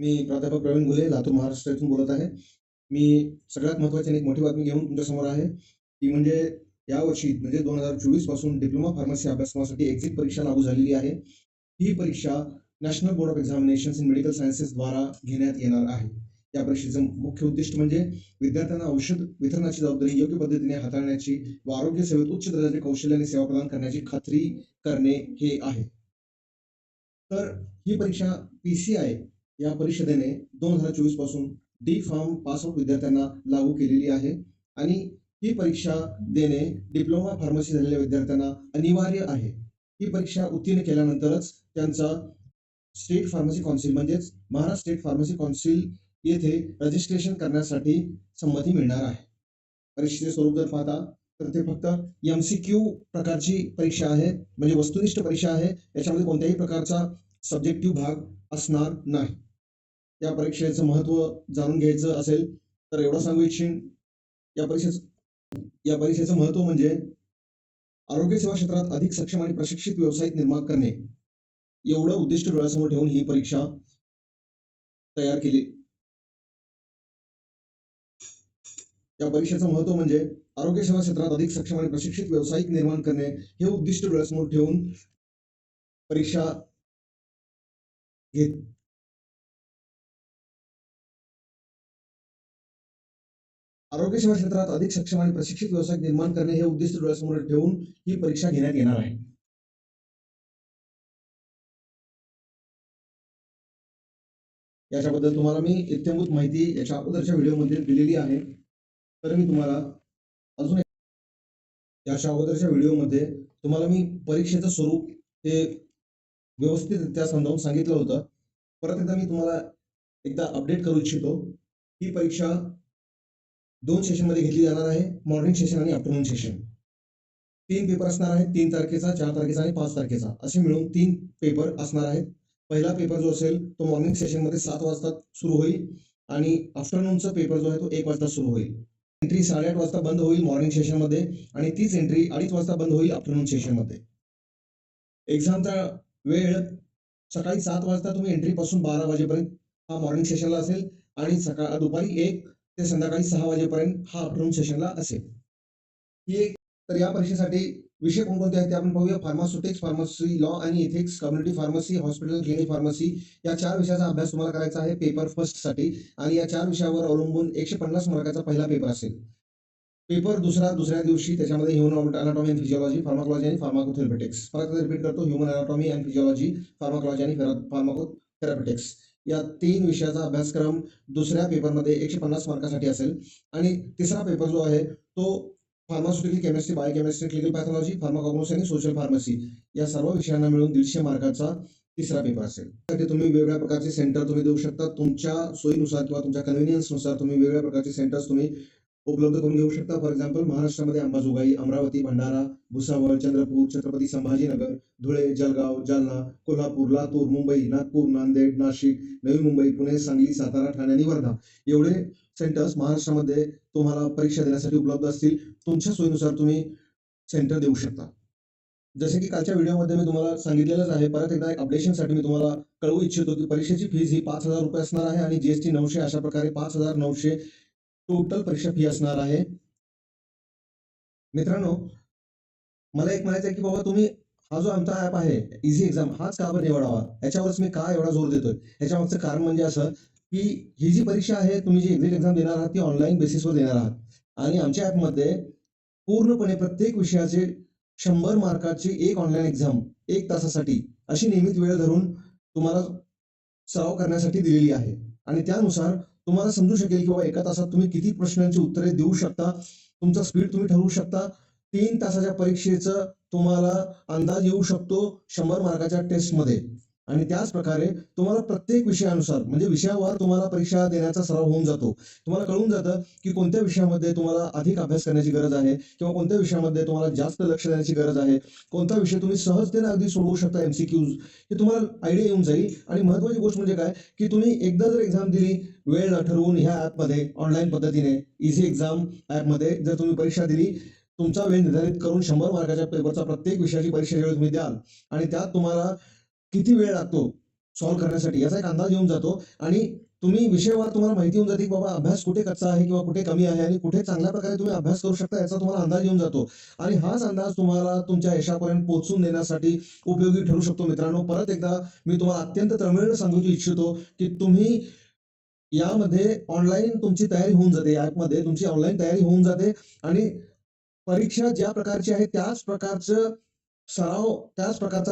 मी प्राध्यापक प्रवीण घुले, लातूर महाराष्ट्र येथून बोलत आहे. मी सगळ्यात महत्त्वाची आणि एक मोठी बातमी घेऊन तुमच्यासमोर आहे. ती म्हणजे यावर्षी म्हणजे 2024 पासून डिप्लोमा फार्मसी अभ्यासक्रमासाठी एक्झिट परीक्षा लागू झालेली आहे. ही परीक्षा national board of examinations in medical sciences द्वारा घेण्यात येणार आहे. या परीक्षेचं मुख्य उद्दिष्ट म्हणजे विद्यार्थ्यांना औषध वितरणाची जबाबदारी योग्य पद्धतीने हाताळण्याची व आरोग्य सेवेत उच्च दर्जाचे कौशल्य आणि सेवा प्रदान करण्याची खात्री करणे हे आहे. तर ही परीक्षा पीसीआय या परिषदेने 2024 पासून डी फार्म पास आउट विद्यार्थ्यांना लागू केलेली आहे आणि ही परीक्षा देणे डिप्लोमा फार्मसी झालेल्या विद्यार्थ्यांना अनिवार्य आहे. ही परीक्षा उत्तीर्ण केल्यानंतरच त्यांचा स्टेट फार्मसी काउन्सिल म्हणजेच महाराष्ट्र स्टेट फार्मसी काउन्सिल येथे रजिस्ट्रेशन करण्यासाठी संमती मिळणार आहे. परीक्षेचे स्वरूप जर पाहता तर ते फक्त एमसीक्यू प्रकारची परीक्षा आहे, म्हणजे वस्तुनिष्ठ परीक्षा आहे. याच्यामध्ये कोणत्याही प्रकारचा सब्जेक्टिव्ह भाग असणार नाही. या परीक्षेचं महत्त्व जाणून घ्यायचं असेल तर एवढं सांगू इच्छिन, या परीक्षेचं महत्त्व म्हणजे आरोग्य सेवा क्षेत्रात अधिक सक्षम आणि प्रशिक्षित व्यावसायिक निर्माण करणे एवढं उद्दिष्ट डोळ्यासमोर ठेवून ही परीक्षा तयार केली. या परीक्षेचं महत्त्व म्हणजे आरोग्य सेवा क्षेत्रात अधिक सक्षम आणि प्रशिक्षित व्यावसायिक निर्माण करणे हे उद्दिष्ट डोळ्यासमोर ठेवून परीक्षा घेत आरोग्य सेवा क्षेत्रात अधिक सक्षम आणि प्रशिक्षित व्यावसायिक निर्माण करणे हे उद्दिष्ट डोळ्यासमोर ठेवून ही परीक्षा घेण्यात येणार आहे. याच्याबद्दल तुम्हाला मी इत्थंभूत माहिती याच्या अगोदरच्या व्हिडिओमध्ये दिलेली आहे. तर मी तुम्हाला अजून याच्या अगोदरच्या व्हिडिओमध्ये तुम्हाला मी परीक्षेचं स्वरूप हे व्यवस्थितरित्या समजावून सांगितलं होतं. परत एकदा मी तुम्हाला एकदा अपडेट करू इच्छितो. ही परीक्षा 2 सेशनमध्ये घेतली जाणार आहे, मॉर्निंग सेशन आणि आफ्टरनून सेशन. 3 पेपर असणार आहेत, 3 तारखेचा, 4 तारखेचा आणि 5 तारखेचा असे मिळून 3 पेपर असणार आहेत. पहिला पेपर जो असेल तो मॉर्निंग सेशनमध्ये 7 वाजता सुरू होईल आणि आफ्टरनूनचा पेपर जो आहे तो 1 वाजता सुरू होईल. एंट्री 8:30 वाजता बंद होईल मॉर्निंग सेशनमध्ये आणि तीच एंट्री 2:30 वाजता बंद होईल आफ्टरनून सेशनमध्ये. एक्झामचा वेळ सकाळी 7 वाजता तुम्ही एंट्री पासून 12 वाजेपर्यंत हा मॉर्निंग सेशनला असेल आणि दुपारी 1 ते संध्याकाळी 6 वाजेपर्यंत हा आफ्टरनून सेशनला असेल. तर या परीक्षेसाठी विषय कोणकोणते आहेत ते आपण पाहूया. फार्मास्युटिक्स, फार्मसी लॉ आणि ethics, community pharmacy, hospital clinic pharmacy या 4 विषयाचा अभ्यास तुम्हाला करायचा आहे पेपर फर्स्टसाठी आणि या 4 विषयावर अवलंबून 150 मार्काचा पहिला पेपर असेल. पेपर दुसऱ्या दिवशी त्याच्यामध्ये human anatomy and physiology, pharmacology आणि फार्माकोथेरपेटिक्स. परत रिपीट करतो, human anatomy and physiology, pharmacology आणि फार्माकोथेरपेटिक्स या 3 विषयाचा अभ्यासक्रम दुसऱ्या पेपरमध्ये 150 मार्कासाठी असेल आणि तिसरा पेपर जो आहे तो pharmaceutical chemistry, biochemistry, clinical pathology, pharmacognosy आणि सोशल फार्मसी या सर्व विषयांना मिळून 150 मार्काचा तिसरा पेपर असेल. त्यासाठी तुम्ही वेगवेगळ्या प्रकारचे सेंटर तुम्ही देऊ शकता. तुमच्या सोयीनुसार किंवा तुमच्या कन्व्हिनियन्सनुसार तुम्ही वेगवेगळ्या प्रकारचे सेंटर्स तुम्ही उपलब्ध करून घेऊ शकता. फॉर एक्झाम्पल महाराष्ट्रामध्ये अंबाजोगाई, अमरावती, भंडारा, भुसावळ, चंद्रपूर, छत्रपती संभाजीनगर, धुळे, जळगाव, जालना, कोल्हापूर, लातूर, मुंबई, नागपूर, नांदेड, नाशिक, नवी मुंबई, पुणे, सांगली, सातारा, ठाणे आणि वर्धा एवढे सेंटर्स महाराष्ट्रामध्ये तुम्हाला परीक्षा देण्यासाठी उपलब्ध असतील. तुमच्या सोयीनुसार तुम्ही सेंटर देऊ शकता. जसे की कालच्या व्हिडिओमध्ये मी तुम्हाला सांगितलेलंच आहे. परत एकदा एक अपडेशनसाठी मी तुम्हाला कळवू इच्छितो की परीक्षेची फीज ही 5,000 रुपये असणार आहे आणि जीएसटी 900 अशा प्रकारे 5,900 टोटल परीक्षा फी असणार आहे. मित्रांनो, मला एक म्हणायचं आहे की बाबा तुम्ही हा जो आमचा ऍप आहे इझी एक्झाम हाच का बरं निवडावा, याच्यावरच मी का एवढा जोर देतोय. याच्यामागचं कारण म्हणजे असं की ही जी परीक्षा आहे, तुम्ही जी एक्झिट एक्झाम देणार आहात ती ऑनलाईन बेसिसवर देणार आहात आणि आमच्या ऍपमध्ये पूर्णपणे प्रत्येक विषयाचे 100 मार्काची एक ऑनलाईन एक्झाम 1 तासासाठी अशी नियमित वेळ धरून तुम्हाला सराव करण्यासाठी दिलेली आहे आणि त्यानुसार तुम्हाला समजू शकेल की बाबा 1 तासात तुम्ही किती प्रश्नांची उत्तरे देऊ शकता. तुमचा स्पीड तुम्ही ठरवू शकता. 3 तासाच्या परीक्षेचं तुम्हाला अंदाज येऊ शकतो 100 मार्काच्या टेस्टमध्ये आणि त्याच प्रकारे तुम्हाला प्रत्येक विषयानुसार म्हणजे विषयावर तुम्हाला परीक्षा देण्याचा सराव होऊन जातो. तुम्हाला कळून जातं की कोणत्या विषयामध्ये तुम्हाला अधिक अभ्यास करण्याची गरज आहे किंवा कोणत्या विषयामध्ये तुम्हाला जास्त लक्ष देण्याची गरज आहे. कोणता विषय तुम्ही सहजतेने अगदी सोडवू शकता एमसीक्यूज, हे तुम्हाला आयडिया येऊन जाईल. आणि महत्त्वाची गोष्ट म्हणजे काय की तुम्ही एकदा जर एक्झाम दिली वेळ ठरवून ह्या ॲपमध्ये ऑनलाईन पद्धतीने इझी एक्झाम ॲपमध्ये जर तुम्ही परीक्षा दिली, तुमचा वेळ निर्धारित करून 100 मार्काच्या पेपरचा प्रत्येक विषयाची परीक्षा ज्यावेळी तुम्ही द्याल आणि त्यात तुम्हाला किती वेळ लागतो सॉल्व्ह करण्यासाठी याचा एक अंदाज येऊन जातो आणि तुम्ही विषयवार तुम्हाला माहिती होऊन जाते की बाबा अभ्यास कुठे कच्चा आहे किंवा कुठे कमी आहे आणि कुठे चांगल्या प्रकारे तुम्ही अभ्यास करू शकता याचा तुम्हाला अंदाज येऊन जातो आणि हाच अंदाज तुम्हाला तुमच्या यशापर्यंत पोहोचून देण्यासाठी उपयोगी ठरू शकतो. मित्रांनो, परत एकदा मी तुम्हाला अत्यंत तळमळीने सांगू इच्छितो की तुम्ही यामध्ये ऑनलाईन तुमची तयारी होऊन जाते. ॲपमध्ये तुमची ऑनलाईन तयारी होऊन जाते आणि परीक्षा ज्या प्रकारची आहे त्याच प्रकारचा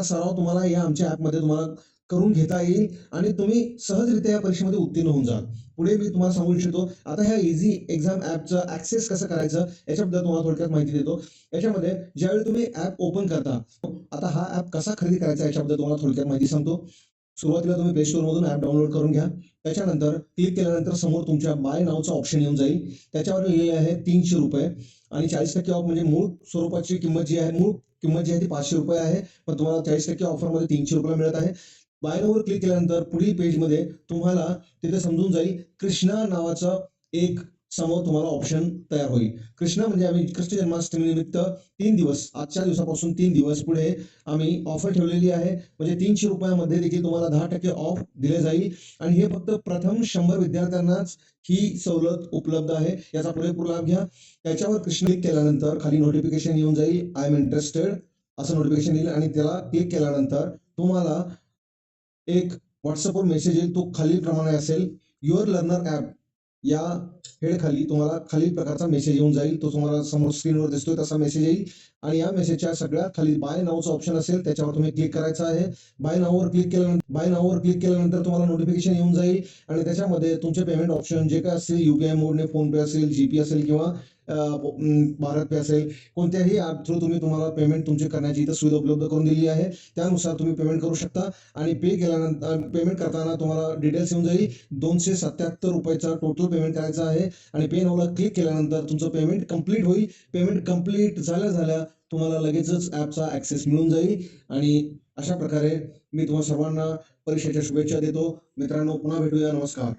सराव तुम्हाला या आमच्या ॲपमध्ये तुम्हाला करून घेता येईल आणि तुम्ही सहजरित्या या परीक्षेमध्ये उत्तीर्ण होऊन जाल. पुढे मी तुम्हाला सांगू इच्छितो, आता ह्या ईझी एक्झाम ॲपचं ॲक्सेस कसं करायचं याच्याबद्दल तुम्हाला थोडक्यात माहिती देतो. याच्यामध्ये ज्यावेळी तुम्ही ॲप ओपन करता, आता हा ॲप कसा खरेदी करायचा याच्याबद्दल तुम्हाला थोडक्यात माहिती सांगतो. सुरुवातीला तुम्ही प्ले स्टोअरमधून ॲप डाउनलोड करून घ्या. त्याच्यानंतर क्लिक केल्यानंतर समोर तुमच्या बाय नावचा ऑप्शन येऊन जाईल. त्याच्यावर लिहिलेले आहे ₹300 आणि 40% ऑफ म्हणजे मूळ स्वरूपाची किंमत जी आहे, मूळ किंमत जी आहे ती ₹500 आहे. पण तुम्हाला 40% ऑफरमध्ये ₹300 मिळत आहे. बाय नाववर क्लिक केल्यानंतर पुढील पेजमध्ये तुम्हाला तिथे समजून जाईल कृष्णा नावाचा एक समोर तुम्हाला ऑप्शन तयार होईल. कृष्णा म्हणजे आम्ही कृष्ण जन्माष्टमीनिमित्त 3 दिवस, आजच्या दिवसापासून 3 दिवस पुढे आम्ही ऑफर ठेवलेली आहे. म्हणजे ₹300 मध्ये देखील तुम्हाला 10% ऑफ दिले जाईल आणि हे फक्त प्रथम 100 विद्यार्थ्यांनाच ही सवलत उपलब्ध आहे. याचा पुरेपूर लाभ घ्या. त्याच्यावर क्लिक केल्यानंतर खाली नोटिफिकेशन येऊन जाईल, आय एम इंटरेस्टेड असं नोटिफिकेशन येईल आणि त्याला क्लिक केल्यानंतर तुम्हाला एक WhatsAppवर मेसेज येईल. तो खालीलप्रमाणे असेल, युअर लर्नर ॲप या हेड खाली तुम्हाला खालील प्रकारचा मेसेज येऊन जाईल. तो तुम्हाला समोर स्क्रीनवर दिसतोय तसा मेसेज येईल आणि या मेसेजच्या सगळ्यात खाली बाय नावचा ऑप्शन असेल, त्याच्यावर तुम्ही क्लिक करायचं आहे. बाय नाववर क्लिक केल्यानंतर तुम्हाला नोटिफिकेशन येऊन जाईल आणि त्याच्यामध्ये तुमचे पेमेंट ऑप्शन जे काय असतील, UPI मोडने, फोनपे असेल, GP असेल किंवा भारत पे असेल, कोणत्याही ॲप थ्रू तुम्हाला पेमेंट तुमची करण्याची इथं सुविधा उपलब्ध करून दिली आहे. त्यानुसार तुम्ही पेमेंट करू शकता आणि पेमेंट करताना तुम्हाला डिटेल्स येऊन जाईल. ₹277 टोटल पेमेंट करायचं आहे आणि पे नावला क्लिक केल्यानंतर तुमचं पेमेंट कंप्लीट होईल. पेमेंट कंप्लीट झाल्या तुम्हाला लगेचच ॲपचा ॲक्सेस मिळून जाईल आणि अशा प्रकारे मी तुम्हा सर्वांना परीक्षेच्या शुभेच्छा देतो. मित्रांनो, पुन्हा भेटूया. नमस्कार.